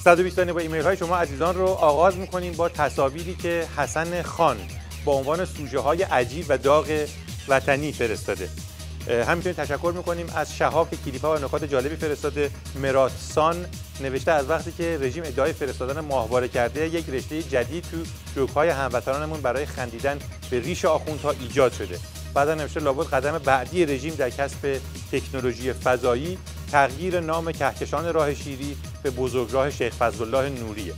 120 ثانیه با ایمیل های شما عزیزان رو آغاز می‌کنیم با تصاویری که حسن خان با عنوان سوژه های عجیب و داغ وطنی فرستاده. همینطور تشکر می‌کنیم از شهاب که کلیپ‌ها و نکات جالبی فرستاده. مراتسان نوشته از وقتی که رژیم ادعای فرستادن ماهواره کرده، یک رشته جدید تو جوک‌های هموطنانمون برای خندیدن به ریش آخوندها ایجاد شده. بعدا نوشته لابد قدم بعدی رژیم در کسب تکنولوژی فضایی تغییر نام کهکشان راه شیری به بزرگراه شیخ فضلالله نوریه.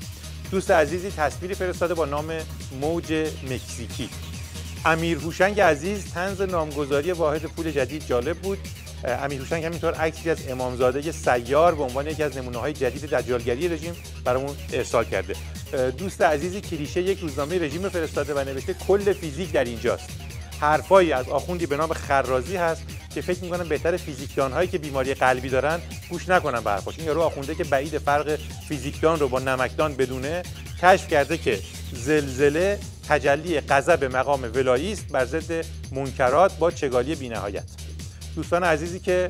دوست عزیزی تصویری فرستاده با نام موج مکزیکی. امیر هوشنگ عزیز طنز نامگذاری واحد پول جدید جالب بود. امیر هوشنگ همینطور عکسی از امامزاده سیار به عنوان یکی از نمونه‌های جدید دجالگری رژیم برامون ارسال کرده. دوست عزیزی کلیشه یک روزنامه رژیم فرستاده و نوشته کل فیزیک در اینجاست. حرفایی از آخوندی به نام خرازی هست که فکر می‌کنم بهتر فیزیکدان‌هایی که بیماری قلبی دارن گوش نکنن به حرفاش. این یارو آخونده که بعید فرق فیزیکدان رو با نمکدان بدونه، کشف کرده که زلزله تجلی غضب مقام ولایی است بر ضد منکرات با چگالی بی‌نهایت. دوستان عزیزی که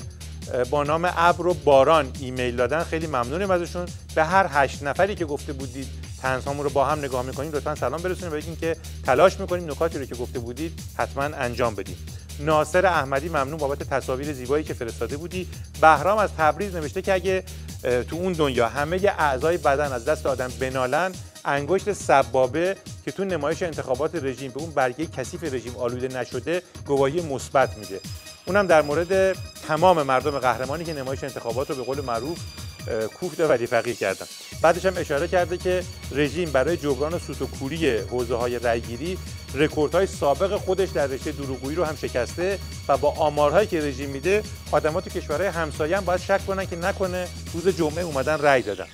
با نام ابر و باران ایمیل دادن خیلی ممنونیم ازشون. به هر 8 نفری که گفته بودید طنزهامون رو با هم نگاه می‌کنیم لطفاً سلام برسونید و بگین که تلاش می‌کنیم نکاتی رو که گفته بودید حتماً انجام بدیم. ناصر احمدی ممنون بابت تصاویر زیبایی که فرستاده بودی. بهرام از تبریز نوشته که اگه تو اون دنیا همه اعضای بدن از دست آدم بنالن، انگشت سبابه که تو نمایش انتخابات رژیم به اون برگه کثیف رژیم آلوده نشده گواهی مثبت میده. اونم در مورد تمام مردم قهرمانی که نمایش انتخابات رو به قول معروف کوفت ولی فقیر کردن. بعدش هم اشاره کرده که رژیم برای جبران سوت و کوری حوزه‌های رأی‌گیری رکوردهای سابق خودش در رشته دروغگویی رو هم شکسته و با آمارهایی که رژیم میده آدم‌ها تو کشورهای همسایه هم باید شک کنن که نکنه روز جمعه اومدن رأی دادن.